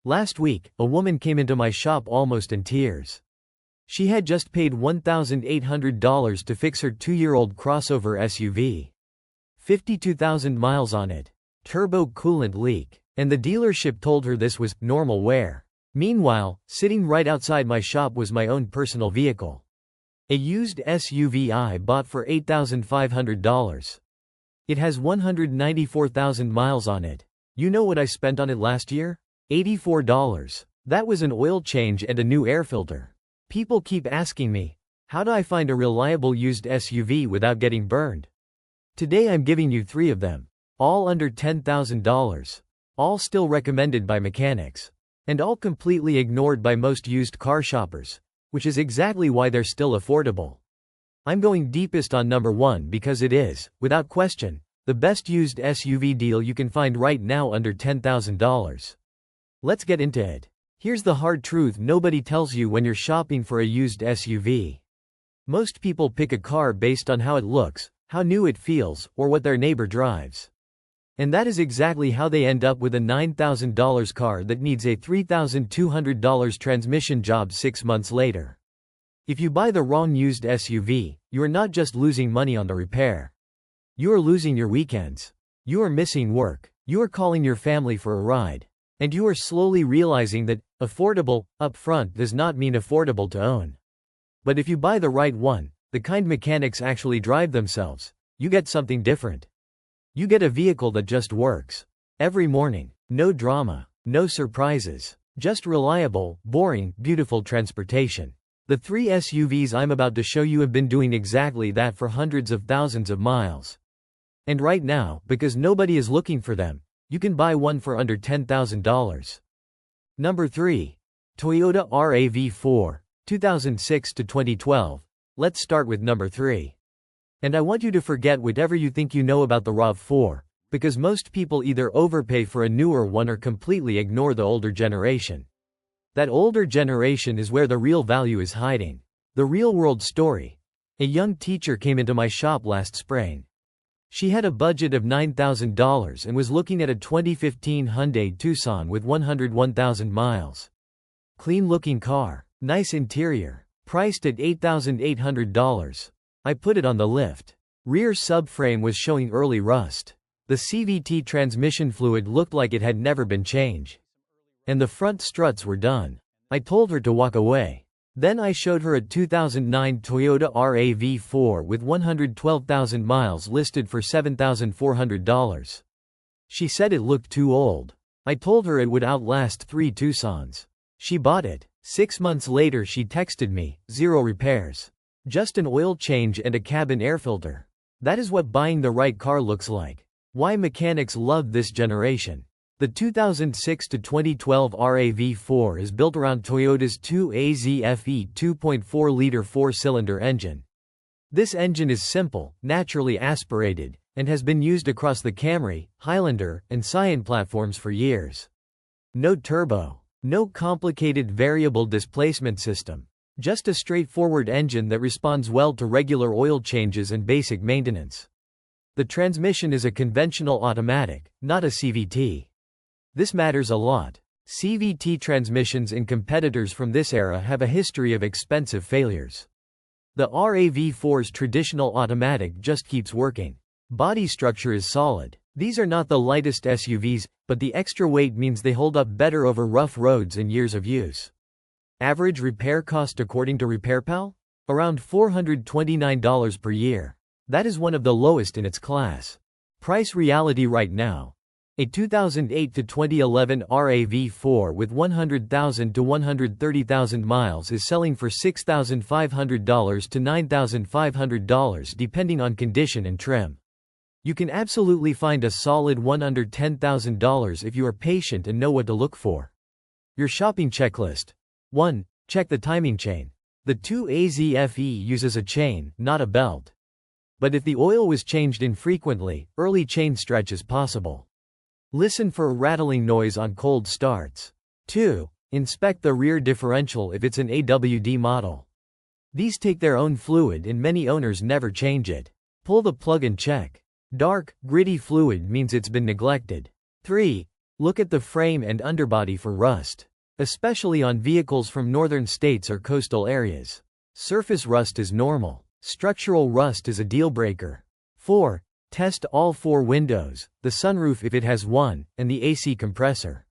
Last week, a woman came into my shop almost in tears. She had just paid $1,800 to fix her 2-year-old crossover SUV. 52,000 miles on it. Turbo coolant leak. And the dealership told her this was normal wear. Meanwhile, sitting right outside my shop was my own personal vehicle. A used SUV I bought for $8,500. It has 194,000 miles on it. You know what I spent on it last year? $84. That was an oil change and a new air filter. People keep asking me, how do I find a reliable used SUV without getting burned? Today I'm giving you 3 of them. All under $10,000. All still recommended by mechanics. And all completely ignored by most used car shoppers. Which is exactly why they're still affordable. I'm going deepest on number 1 because it is, without question, the best used SUV deal you can find right now under $10,000. Let's get into it. Here's the hard truth nobody tells you when you're shopping for a used SUV. Most people pick a car based on how it looks, how new it feels, or what their neighbor drives. And that is exactly how they end up with a $9,000 car that needs a $3,200 transmission job 6 months later. If you buy the wrong used SUV, you are not just losing money on the repair. You are losing your weekends. You are missing work. You are calling your family for a ride. And you are slowly realizing that affordable upfront does not mean affordable to own. But if you buy the right one, the kind mechanics actually drive themselves, you get something different. You get a vehicle that just works. Every morning. No drama. No surprises. Just reliable, boring, beautiful transportation. The 3 SUVs I'm about to show you have been doing exactly that for hundreds of thousands of miles. And right now, because nobody is looking for them, you can buy one for under $10,000. Number 3. Toyota RAV4, 2006 to 2012. Let's start with number 3. And I want you to forget whatever you think you know about the RAV4, because most people either overpay for a newer one or completely ignore the older generation. That older generation is where the real value is hiding. The real-world story. A young teacher came into my shop last spring. She had a budget of $9,000 and was looking at a 2015 Hyundai Tucson with 101,000 miles. Clean-looking car. Nice interior. Priced at $8,800. I put it on the lift. Rear subframe was showing early rust. The CVT transmission fluid looked like it had never been changed. And the front struts were done. I told her to walk away. Then I showed her a 2009 Toyota RAV4 with 112,000 miles listed for $7,400. She said it looked too old. I told her it would outlast 3 Tucsons. She bought it. 6 months later she texted me, 0 repairs. Just an oil change and a cabin air filter. That is what buying the right car looks like. Why mechanics love this generation. The 2006 to 2012 RAV4 is built around Toyota's 2AZFE 2.4-liter 4-cylinder engine. This engine is simple, naturally aspirated, and has been used across the Camry, Highlander, and Scion platforms for years. No turbo. No complicated variable displacement system. Just a straightforward engine that responds well to regular oil changes and basic maintenance. The transmission is a conventional automatic, not a CVT. This matters a lot. CVT transmissions in competitors from this era have a history of expensive failures. The RAV4's traditional automatic just keeps working. Body structure is solid. These are not the lightest SUVs, but the extra weight means they hold up better over rough roads and years of use. Average repair cost according to RepairPal? Around $429 per year. That is one of the lowest in its class. Price reality right now. A 2008 to 2011 RAV4 with 100,000 to 130,000 miles is selling for $6,500 to $9,500 depending on condition and trim. You can absolutely find a solid one under $10,000 if you are patient and know what to look for. Your shopping checklist. 1. Check the timing chain. The 2AZFE uses a chain, not a belt. But if the oil was changed infrequently, early chain stretch is possible. Listen for a rattling noise on cold starts. 2. Inspect the rear differential if it's an AWD model. These take their own fluid and many owners never change it. Pull the plug and check. Dark, gritty fluid means it's been neglected. 3. Look at the frame and underbody for rust, especially on vehicles from northern states or coastal areas. Surface rust is normal. Structural rust is a deal breaker. 4. Test all 4 windows, the sunroof if it has one, and the AC compressor.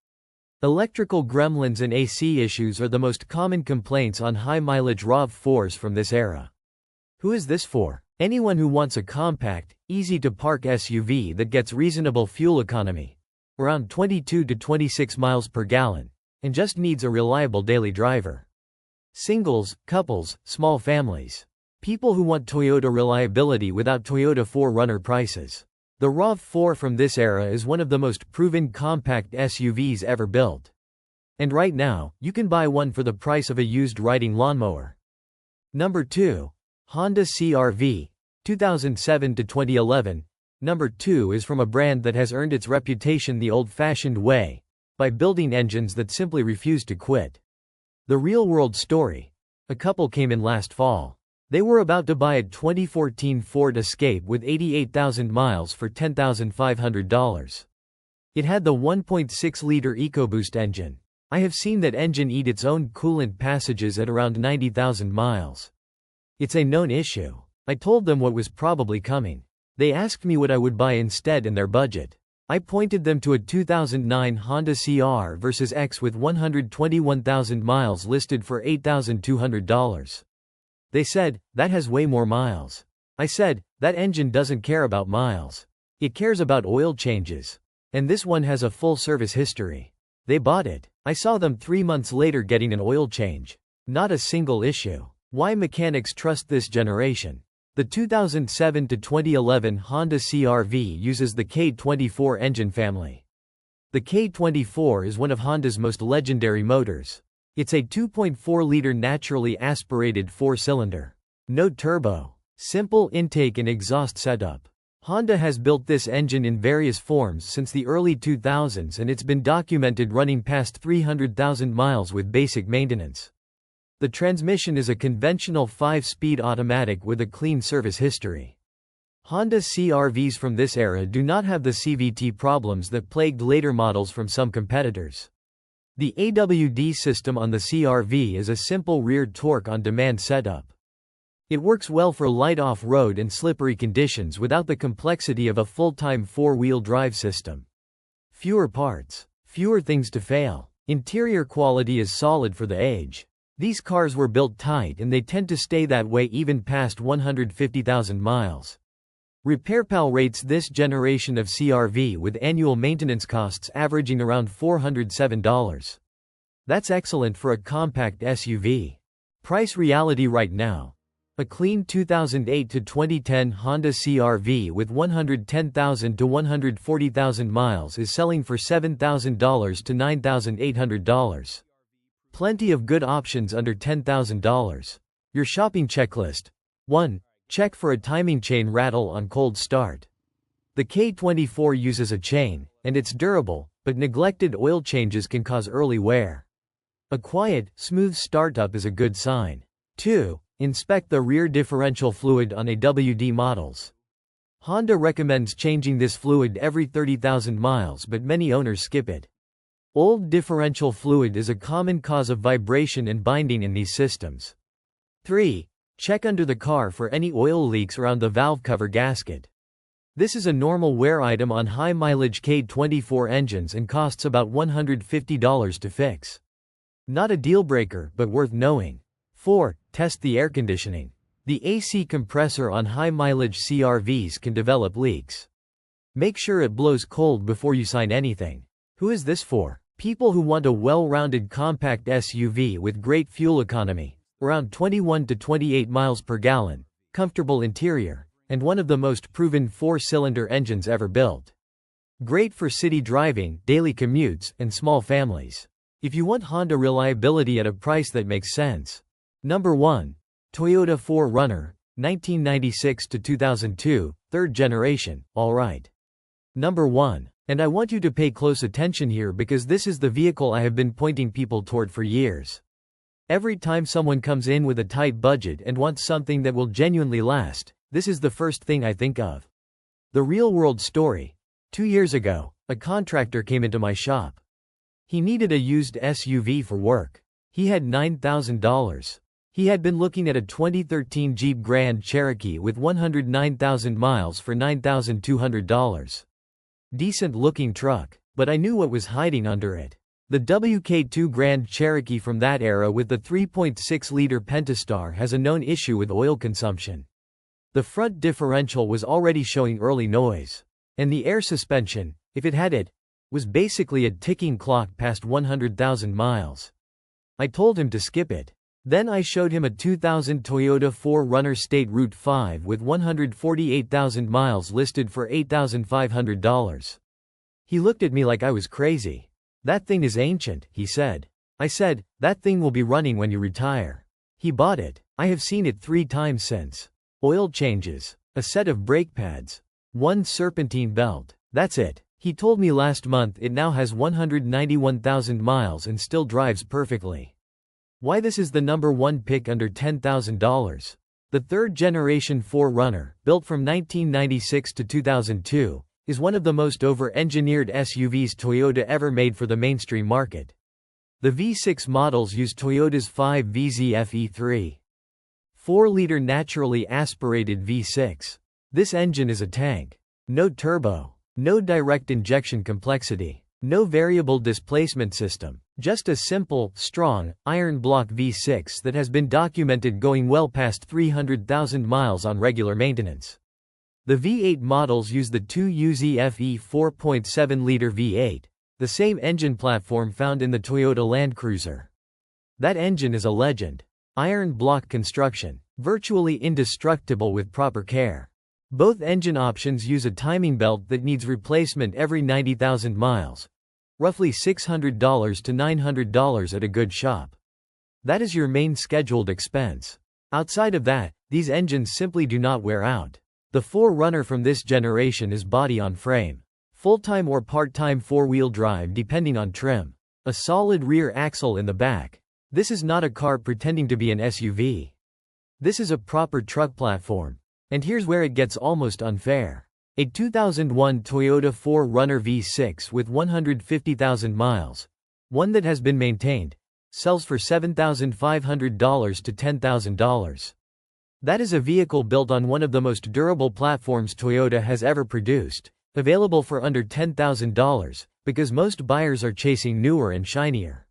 Electrical gremlins and AC issues are the most common complaints on high-mileage RAV4s from this era. Who is this for? Anyone who wants a compact, easy-to-park SUV that gets reasonable fuel economy, around 22 to 26 miles per gallon, and just needs a reliable daily driver. Singles, couples, small families. People who want Toyota reliability without Toyota 4Runner prices. The RAV4 from this era is one of the most proven compact SUVs ever built. And right now, you can buy one for the price of a used riding lawnmower. Number 2. Honda CR-V, 2007 to 2011. Number 2 is from a brand that has earned its reputation the old-fashioned way, by building engines that simply refuse to quit. The real-world story. A couple came in last fall. They were about to buy a 2014 Ford Escape with 88,000 miles for $10,500. It had the 1.6-liter EcoBoost engine. I have seen that engine eat its own coolant passages at around 90,000 miles. It's a known issue. I told them what was probably coming. They asked me what I would buy instead and their budget. I pointed them to a 2009 Honda CR vs X with 121,000 miles listed for $8,200. They said, "That has way more miles." I said, "That engine doesn't care about miles. It cares about oil changes. And this one has a full service history." They bought it. I saw them 3 months later getting an oil change. Not a single issue. Why mechanics trust this generation? The 2007 to 2011 Honda CR-V uses the K24 engine family. The K24 is one of Honda's most legendary motors. It's a 2.4-liter naturally aspirated 4-cylinder. No turbo. Simple intake and exhaust setup. Honda has built this engine in various forms since the early 2000s and it's been documented running past 300,000 miles with basic maintenance. The transmission is a conventional 5-speed automatic with a clean service history. Honda CR-Vs from this era do not have the CVT problems that plagued later models from some competitors. The AWD system on the CR-V is a simple rear torque on demand setup. It works well for light off-road and slippery conditions without the complexity of a full-time 4-wheel drive system. Fewer parts. Fewer things to fail. Interior quality is solid for the age. These cars were built tight and they tend to stay that way even past 150,000 miles. RepairPal rates this generation of CR-V with annual maintenance costs averaging around $407. That's excellent for a compact SUV. Price reality right now. A clean 2008 to 2010 Honda CR-V with 110,000 to 140,000 miles is selling for $7,000 to $9,800. Plenty of good options under $10,000. Your shopping checklist. 1. Check for a timing chain rattle on cold start. The K24 uses a chain, and it's durable, but neglected oil changes can cause early wear. A quiet, smooth startup is a good sign. 2. Inspect the rear differential fluid on AWD models. Honda recommends changing this fluid every 30,000 miles but many owners skip it. Old differential fluid is a common cause of vibration and binding in these systems. 3. Check under the car for any oil leaks around the valve cover gasket. This is a normal wear item on high-mileage K24 engines and costs about $150 to fix. Not a deal-breaker, but worth knowing. 4. Test the air conditioning. The AC compressor on high-mileage CR-Vs can develop leaks. Make sure it blows cold before you sign anything. Who is this for? People who want a well-rounded compact SUV with great fuel economy, around 21 to 28 miles per gallon, comfortable interior, and one of the most proven 4-cylinder engines ever built. Great for city driving, daily commutes, and small families. If you want Honda reliability at a price that makes sense. Number 1. Toyota 4Runner, 1996 to 2002, 3rd generation, alright. Number 1. And I want you to pay close attention here because this is the vehicle I have been pointing people toward for years. Every time someone comes in with a tight budget and wants something that will genuinely last, this is the first thing I think of. The real-world story. 2 years ago, A contractor came into my shop. He needed a used SUV for work. He had $9,000. He had been looking at a 2013 Jeep Grand Cherokee with 109,000 miles for $9,200. Decent looking truck, but I knew what was hiding under it. The WK2 Grand Cherokee from that era with the 3.6-liter Pentastar has a known issue with oil consumption. The front differential was already showing early noise. And the air suspension, if it had it, was basically a ticking clock past 100,000 miles. I told him to skip it. Then I showed him a 2000 Toyota 4Runner State Route 5 with 148,000 miles listed for $8,500. He looked at me like I was crazy. "That thing is ancient," he said. I said, "That thing will be running when you retire." He bought it. I have seen it 3 times since. Oil changes, a set of brake pads, 1 serpentine belt. That's it. He told me last month it now has 191,000 miles and still drives perfectly. Why this is the #1 pick under $10,000. The third-generation 4Runner, built from 1996 to 2002, is one of the most over-engineered SUVs Toyota ever made for the mainstream market. The V6 models use Toyota's 5VZF-E3. 4-liter naturally aspirated V6. This engine is a tank. No turbo. No direct injection complexity. No variable displacement system. Just a simple, strong, iron block V6 that has been documented going well past 300,000 miles on regular maintenance. The V8 models use the 2UZF-E 4.7-liter V8, the same engine platform found in the Toyota Land Cruiser. That engine is a legend. Iron block construction, virtually indestructible with proper care. Both engine options use a timing belt that needs replacement every 90,000 miles. Roughly $600 to $900 at a good shop. That is your main scheduled expense. Outside of that, these engines simply do not wear out. The 4Runner from this generation is body-on-frame. Full-time or part-time 4-wheel drive depending on trim. A solid rear axle in the back. This is not a car pretending to be an SUV. This is a proper truck platform. And here's where it gets almost unfair. A 2001 Toyota 4Runner V6 with 150,000 miles, one that has been maintained, sells for $7,500 to $10,000. That is a vehicle built on one of the most durable platforms Toyota has ever produced, available for under $10,000, because most buyers are chasing newer and shinier.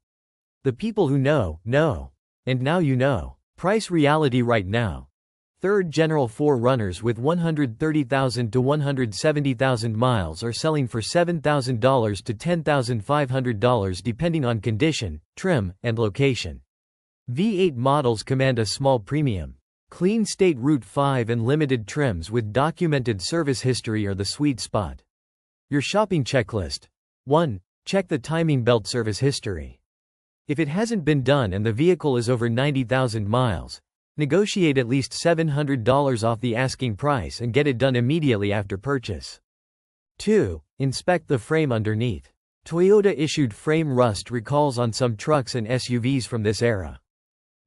The people who know, know. And now you know. Price reality right now. Third General 4Runners with 130,000 to 170,000 miles are selling for $7,000 to $10,500 depending on condition, trim, and location. V8 models command a small premium. Clean State Route 5 and limited trims with documented service history are the sweet spot. Your shopping checklist. 1. Check the timing belt service history. If it hasn't been done and the vehicle is over 90,000 miles, negotiate at least $700 off the asking price and get it done immediately after purchase. 2. Inspect the frame underneath. Toyota issued frame rust recalls on some trucks and SUVs from this era.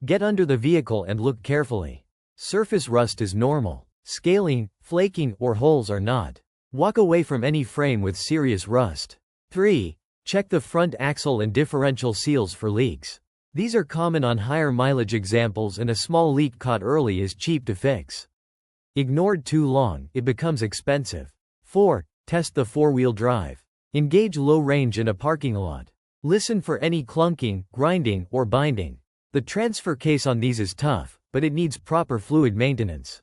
Get under the vehicle and look carefully. Surface rust is normal. Scaling, flaking, or holes are not. Walk away from any frame with serious rust. 3. Check the front axle and differential seals for leaks. These are common on higher mileage examples and a small leak caught early is cheap to fix. Ignored too long, it becomes expensive. 4. Test the 4-wheel drive. Engage low range in a parking lot. Listen for any clunking, grinding, or binding. The transfer case on these is tough, but it needs proper fluid maintenance.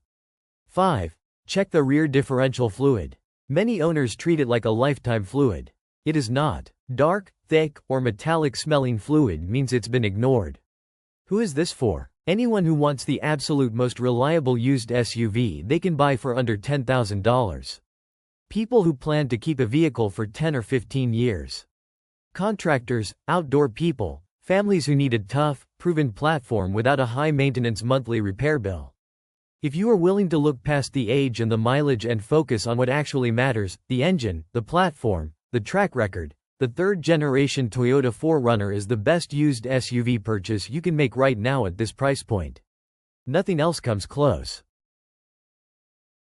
5. Check the rear differential fluid. Many owners treat it like a lifetime fluid. It is not. Dark, thick, or metallic-smelling fluid means it's been ignored. Who is this for? Anyone who wants the absolute most reliable used SUV they can buy for under $10,000. People who plan to keep a vehicle for 10 or 15 years. Contractors, outdoor people, families who need a tough, proven platform without a high-maintenance monthly repair bill. If you are willing to look past the age and the mileage and focus on what actually matters, the engine, the platform, the track record, the third-generation Toyota 4Runner is the best used SUV purchase you can make right now at this price point. Nothing else comes close.